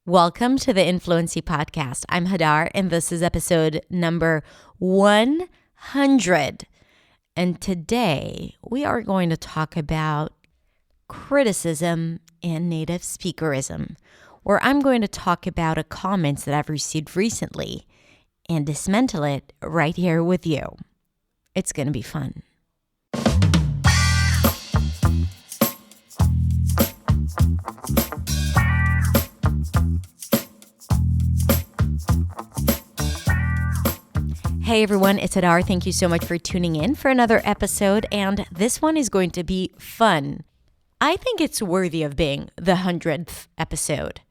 Welcome to the Influency Podcast. I'm Hadar, and this is episode number 100. And today we are going to talk about criticism and native speakerism, where I'm going to talk about a comment that I've received recently and dismantle it right here with you. It's going to be fun. Hey everyone, it's Hadar. Thank you so much for tuning in for another episode, and this one is going to be fun. I think it's worthy of being the 100th episode,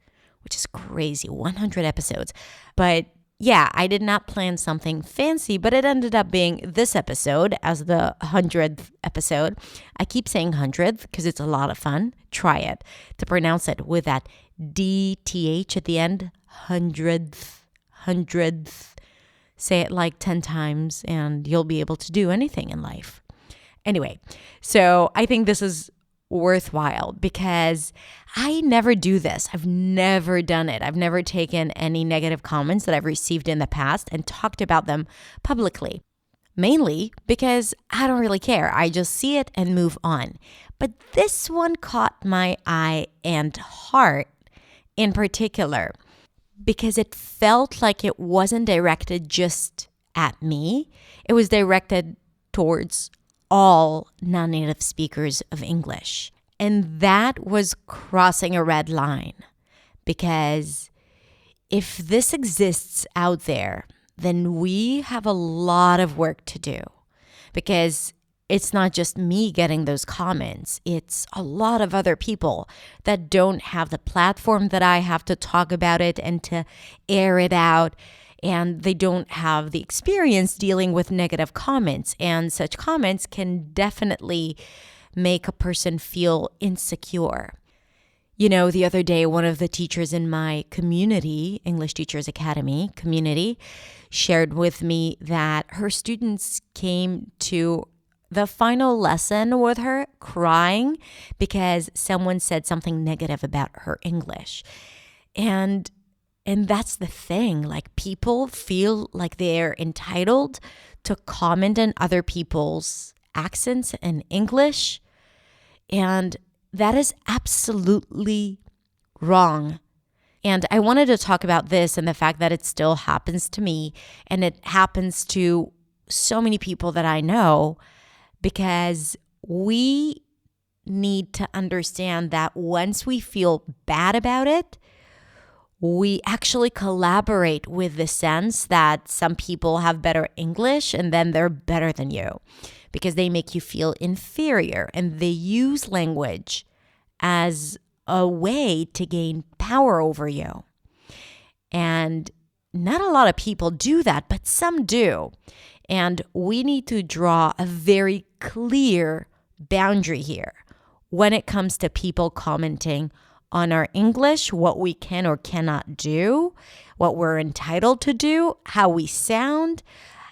which is crazy, 100 episodes. But yeah, I did not plan something fancy, but it ended up being this episode as the 100th episode. I keep saying 100th because it's a lot of fun. Try it to pronounce it with that DTH at the end, 100th. Say it like 10 times and you'll be able to do anything in life. Anyway, so I think this is worthwhile because I never do this. I've never done it. I've never taken any negative comments that I've received in the past and talked about them publicly. Mainly because I don't really care. I just see it and move on. But this one caught my eye and heart in particular, because it felt like it wasn't directed just at me. It was directed towards all non-native speakers of English. And that was crossing a red line, because if this exists out there, then we have a lot of work to do, because it's not just me getting those comments. It's a lot of other people that don't have the platform that I have to talk about it and to air it out. And they don't have the experience dealing with negative comments. And such comments can definitely make a person feel insecure. You know, the other day, one of the teachers in my community, English Teachers Academy community, shared with me that her students came to the final lesson with her crying because someone said something negative about her English. And that's the thing, like people feel like they're entitled to comment on other people's accents and English. And that is absolutely wrong. And I wanted to talk about this and the fact that it still happens to me, and it happens to so many people that I know, because we need to understand that once we feel bad about it, we actually collaborate with the sense that some people have better English and then they're better than you because they make you feel inferior, and they use language as a way to gain power over you. And not a lot of people do that, but some do. And we need to draw a very clear boundary here when it comes to people commenting on our English, what we can or cannot do, what we're entitled to do, how we sound,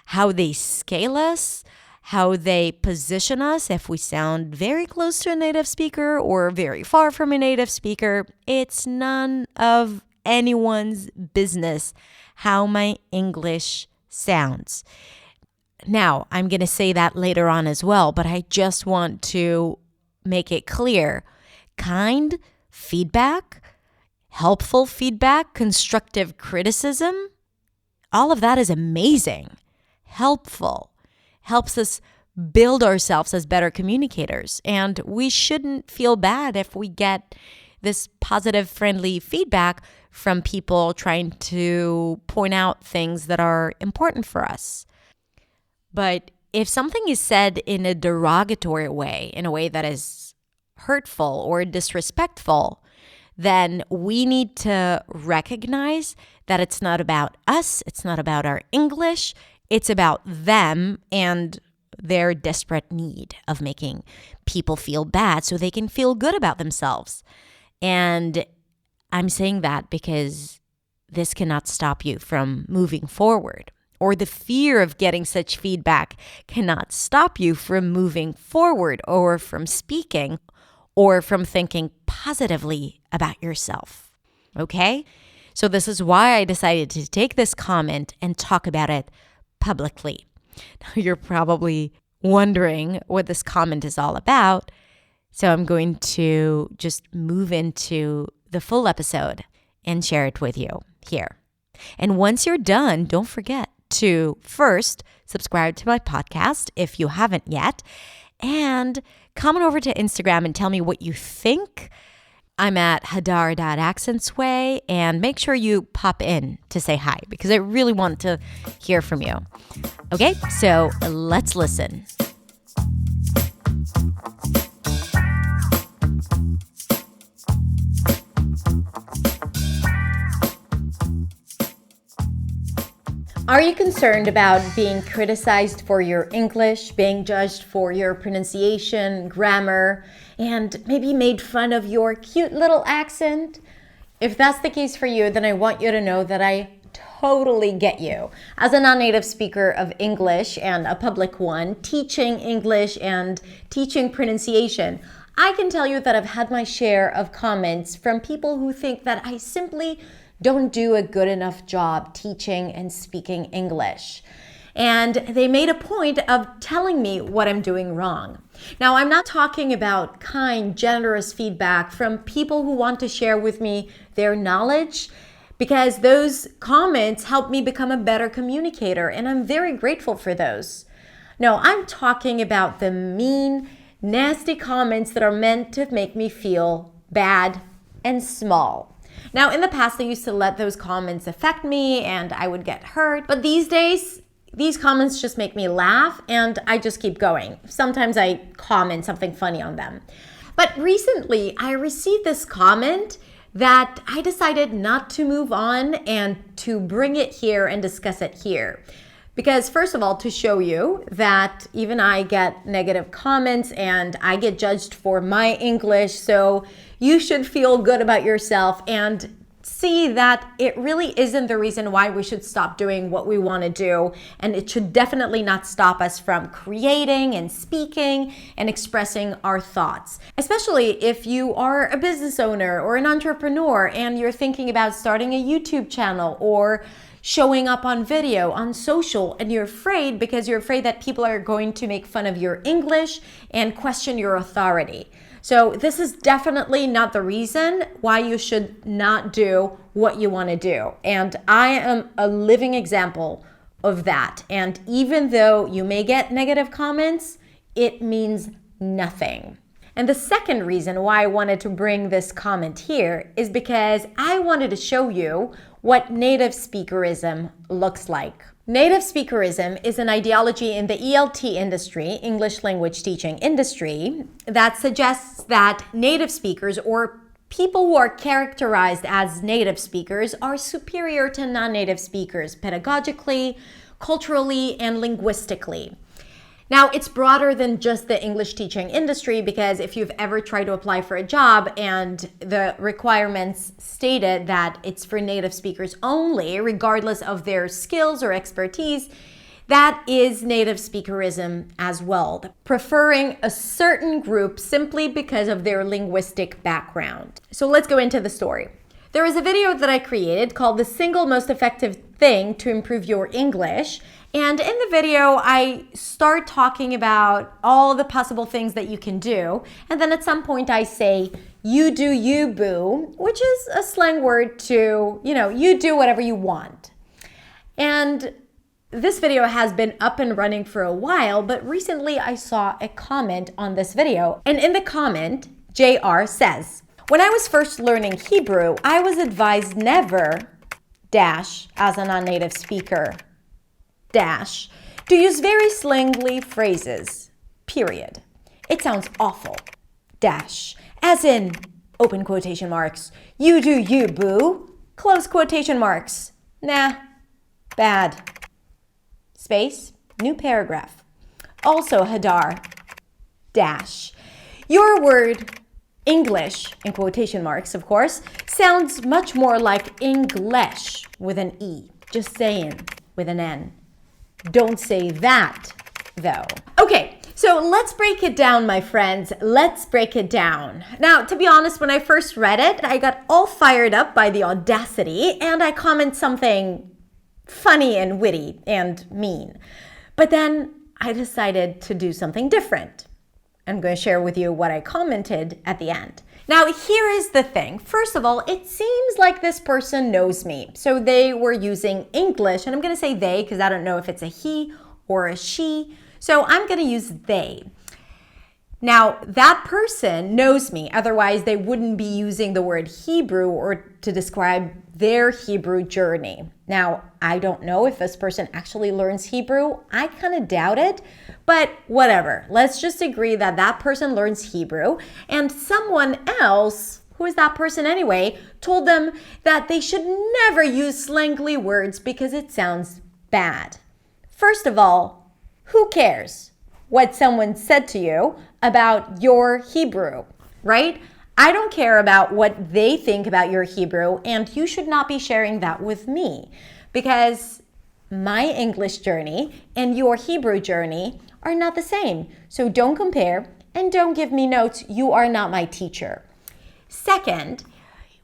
how they scale us, how they position us if we sound very close to a native speaker or very far from a native speaker. It's none of anyone's business how my English sounds. Now, I'm going to say that later on as well, but I just want to make it clear. Kind feedback, helpful feedback, constructive criticism, all of that is amazing, helpful, helps us build ourselves as better communicators. And we shouldn't feel bad if we get this positive, friendly feedback from people trying to point out things that are important for us. But if something is said in a derogatory way, in a way that is hurtful or disrespectful, then we need to recognize that it's not about us, it's not about our English, it's about them and their desperate need of making people feel bad so they can feel good about themselves. And I'm saying that because this cannot stop you from moving forward, or the fear of getting such feedback cannot stop you from moving forward or from speaking or from thinking positively about yourself. Okay? So this is why I decided to take this comment and talk about it publicly. Now you're probably wondering what this comment is all about. So I'm going to just move into the full episode and share it with you here. And once you're done, don't forget to first subscribe to my podcast if you haven't yet, and come on over to Instagram and tell me what you think. I'm at hadar.accentsway, and make sure you pop in to say hi because I really want to hear from you. Okay, so let's listen. Are you concerned about being criticized for your English, being judged for your pronunciation, grammar, and maybe made fun of your cute little accent? If that's the case for you, then I want you to know that I totally get you. As a non-native speaker of English and a public one, teaching English and teaching pronunciation, I can tell you that I've had my share of comments from people who think that I simply don't do a good enough job teaching and speaking English. And they made a point of telling me what I'm doing wrong. Now, I'm not talking about kind, generous feedback from people who want to share with me their knowledge, because those comments help me become a better communicator, and I'm very grateful for those. No, I'm talking about the mean, nasty comments that are meant to make me feel bad and small. Now, in the past, I used to let those comments affect me and I would get hurt. But these days, these comments just make me laugh and I just keep going. Sometimes I comment something funny on them. But recently, I received this comment that I decided not to move on and to bring it here and discuss it here. Because first of all, to show you that even I get negative comments and I get judged for my English, so you should feel good about yourself and see that it really isn't the reason why we should stop doing what we want to do, and it should definitely not stop us from creating and speaking and expressing our thoughts. Especially if you are a business owner or an entrepreneur and you're thinking about starting a YouTube channel or showing up on video, on social, and you're afraid because you're afraid that people are going to make fun of your English and question your authority. So this is definitely not the reason why you should not do what you want to do. And I am a living example of that. And even though you may get negative comments, it means nothing. And the second reason why I wanted to bring this comment here is because I wanted to show you what native speakerism looks like. Native speakerism is an ideology in the ELT industry, English language teaching industry, that suggests that native speakers or people who are characterized as native speakers are superior to non-native speakers pedagogically, culturally, and linguistically. Now, it's broader than just the English teaching industry, because if you've ever tried to apply for a job and the requirements stated that it's for native speakers only, regardless of their skills or expertise, that is native speakerism as well, preferring a certain group simply because of their linguistic background. So let's go into the story. There is a video that I created called The Single Most Effective Thing to Improve Your English. And in the video, I start talking about all the possible things that you can do. And then at some point I say, you do you, boo, which is a slang word to, you do whatever you want. And this video has been up and running for a while, but recently I saw a comment on this video. And in the comment, JR says, when I was first learning Hebrew, I was advised never, as a non-native speaker, to use very slangly phrases, period. It sounds awful, as in, open quotation marks, you do you, boo, close quotation marks, nah, bad, space, new paragraph. Also, Hadar, your word, English, in quotation marks, of course, sounds much more like English with an E, just saying, with an N. Don't say that, though. Okay, So let's break it down, my friends. Let's break it down. Now, to be honest, when I first read it, I got all fired up by the audacity and I comment something funny and witty and mean. But then I decided to do something different. I'm going to share with you what I commented at the end. Now, here is the thing. First of all, it seems like this person knows me. So they were using English, and I'm going to say they because I don't know if it's a he or a she. So I'm going to use they. Now, that person knows me. Otherwise, they wouldn't be using the word Hebrew or to describe their Hebrew journey. Now, I don't know if this person actually learns Hebrew. I kind of doubt it, but whatever. Let's just agree that that person learns Hebrew, and someone else, who is that person anyway, told them that they should never use slangly words because it sounds bad. First of all, who cares what someone said to you about your Hebrew, right? I don't care about what they think about your Hebrew, and you should not be sharing that with me because my English journey and your Hebrew journey are not the same. So don't compare and don't give me notes. You are not my teacher. Second,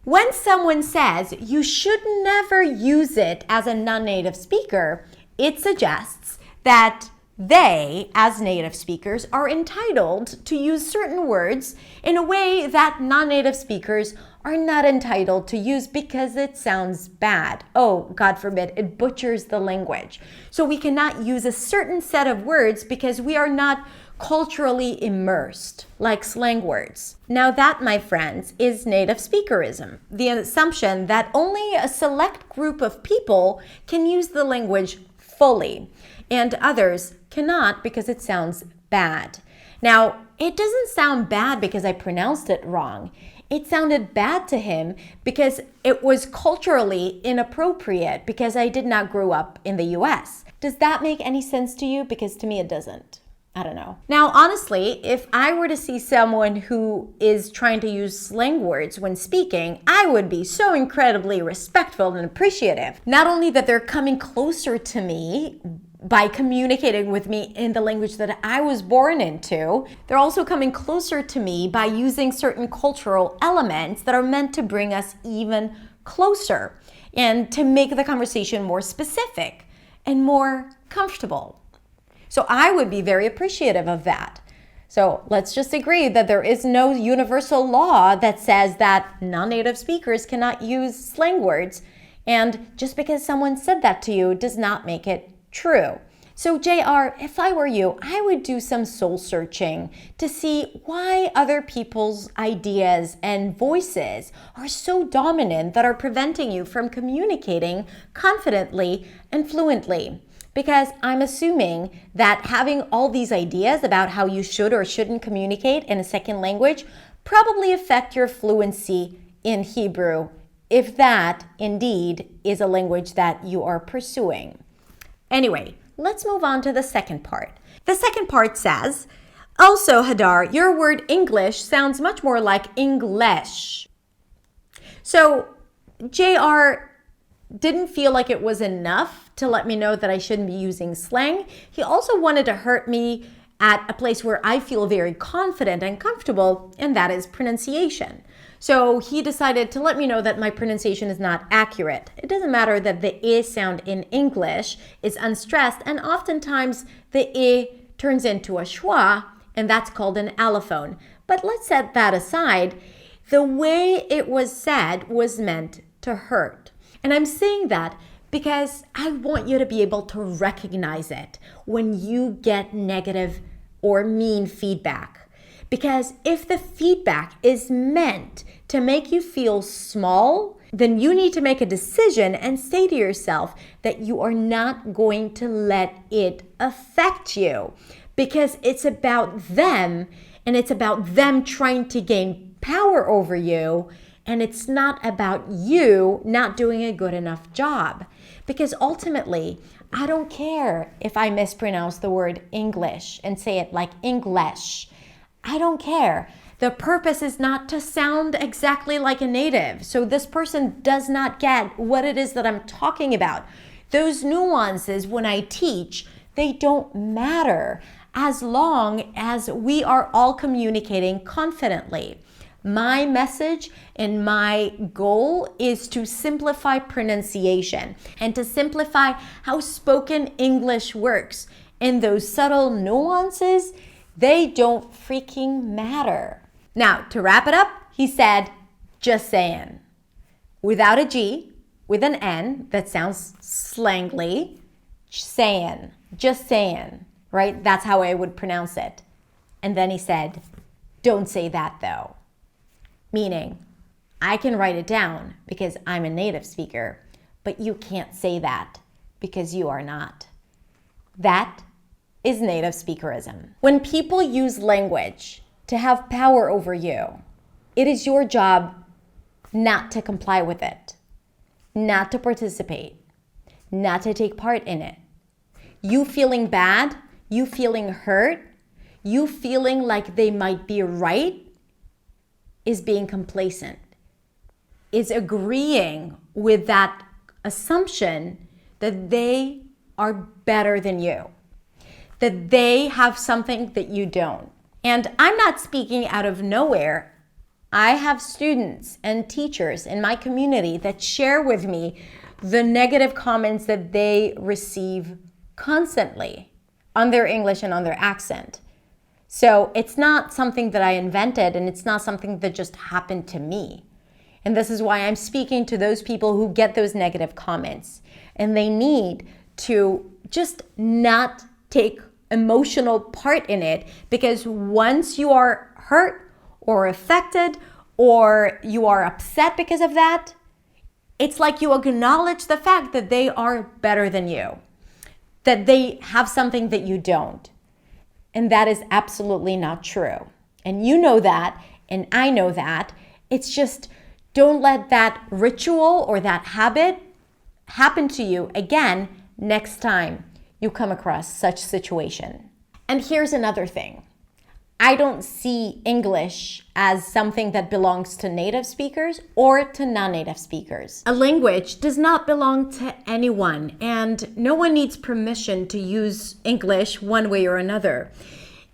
when someone says you should never use it as a non-native speaker, it suggests that they, as native speakers, are entitled to use certain words in a way that non-native speakers are not entitled to use because it sounds bad. Oh, God forbid, it butchers the language. So we cannot use a certain set of words because we are not culturally immersed, like slang words. Now that, my friends, is native speakerism, the assumption that only a select group of people can use the language fully, and others cannot because it sounds bad. Now, it doesn't sound bad because I pronounced it wrong. It sounded bad to him because it was culturally inappropriate because I did not grow up in the US. Does that make any sense to you? Because to me it doesn't. I don't know. Now, honestly, if I were to see someone who is trying to use slang words when speaking, I would be so incredibly respectful and appreciative. Not only that they're coming closer to me by communicating with me in the language that I was born into, they're also coming closer to me by using certain cultural elements that are meant to bring us even closer and to make the conversation more specific and more comfortable. So I would be very appreciative of that. So let's just agree that there is no universal law that says that non-native speakers cannot use slang words. And just because someone said that to you does not make it true. So JR, if I were you, I would do some soul searching to see why other people's ideas and voices are so dominant that are preventing you from communicating confidently and fluently. Because I'm assuming that having all these ideas about how you should or shouldn't communicate in a second language probably affect your fluency in Hebrew, if that indeed is a language that you are pursuing. Anyway, let's move on to the second part. The second part says, also, Hadar, your word English sounds much more like English. So JR didn't feel like it was enough to let me know that I shouldn't be using slang. He also wanted to hurt me at a place where I feel very confident and comfortable, and that is pronunciation. So he decided to let me know that my pronunciation is not accurate. It doesn't matter that the E sound in English is unstressed, and oftentimes the E turns into a schwa, and that's called an allophone. But let's set that aside. The way it was said was meant to hurt. And I'm saying that because I want you to be able to recognize it when you get negative or mean feedback. Because if the feedback is meant to make you feel small, then you need to make a decision and say to yourself that you are not going to let it affect you. Because it's about them, and it's about them trying to gain power over you. And it's not about you not doing a good enough job. Because ultimately, I don't care if I mispronounce the word English and say it like English. I don't care. The purpose is not to sound exactly like a native. So this person does not get what it is that I'm talking about. Those nuances when I teach, they don't matter. as long as we are all communicating confidently. My message and my goal is to simplify pronunciation and to simplify how spoken English works. And those subtle nuances, they don't freaking matter. Now, to wrap it up, he said, just saying. Without a G, with an N, that sounds slangly, saying, just saying, right? That's how I would pronounce it. And then he said, don't say that though. Meaning, I can write it down because I'm a native speaker, but you can't say that because you are not. That is native speakerism. When people use language to have power over you, it is your job not to comply with it, not to participate, not to take part in it. You feeling bad, you feeling hurt, you feeling like they might be right is being complacent, is agreeing with that assumption that they are better than you, that they have something that you don't. And I'm not speaking out of nowhere. I have students and teachers in my community that share with me the negative comments that they receive constantly on their English and on their accent. So it's not something that I invented, and it's not something that just happened to me. And this is why I'm speaking to those people who get those negative comments. And they need to just not take emotional part in it, because once you are hurt or affected or you are upset because of that, it's like you acknowledge the fact that they are better than you, that they have something that you don't. And that is absolutely not true. And you know that, and I know that. It's just, don't let that ritual or that habit happen to you again next time you come across such situation. And here's another thing. I don't see English as something that belongs to native speakers or to non-native speakers. A language does not belong to anyone, and no one needs permission to use English one way or another.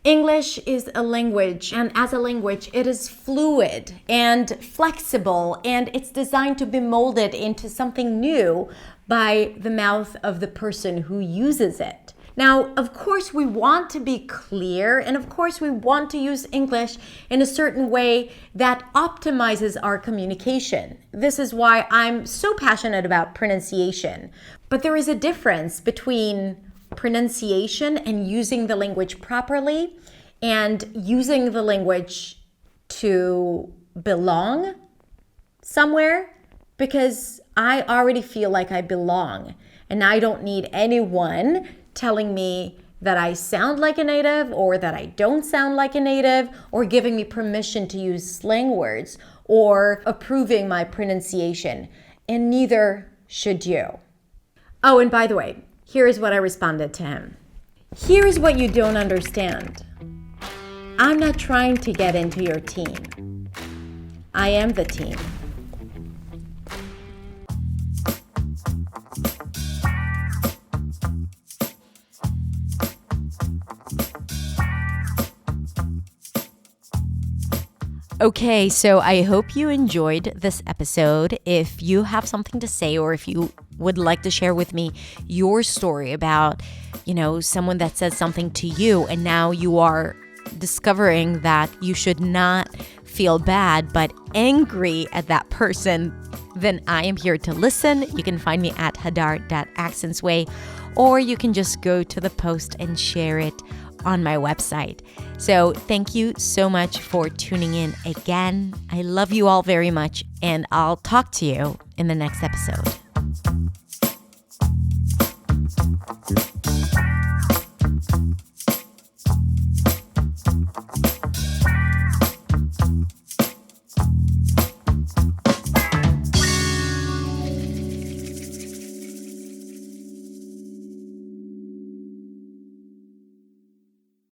English is a language, and as a language, it is fluid and flexible, and it's designed to be molded into something new by the mouth of the person who uses it. Now, of course, we want to be clear, and of course, we want to use English in a certain way that optimizes our communication. This is why I'm so passionate about pronunciation. But there is a difference between pronunciation and using the language properly and using the language to belong somewhere, because I already feel like I belong, and I don't need anyone telling me that I sound like a native or that I don't sound like a native, or giving me permission to use slang words or approving my pronunciation. And neither should you. Oh, and by the way, here is what I responded to him. Here is what you don't understand. I'm not trying to get into your team. I am the team. Okay, so I hope you enjoyed this episode. If you have something to say, or if you would like to share with me your story about, someone that says something to you and now you are discovering that you should not feel bad but angry at that person, then I am here to listen. You can find me at hadar.accentsway, or you can just go to the post and share it on my website. So thank you so much for tuning in again. I love you all very much, and I'll talk to you in the next episode.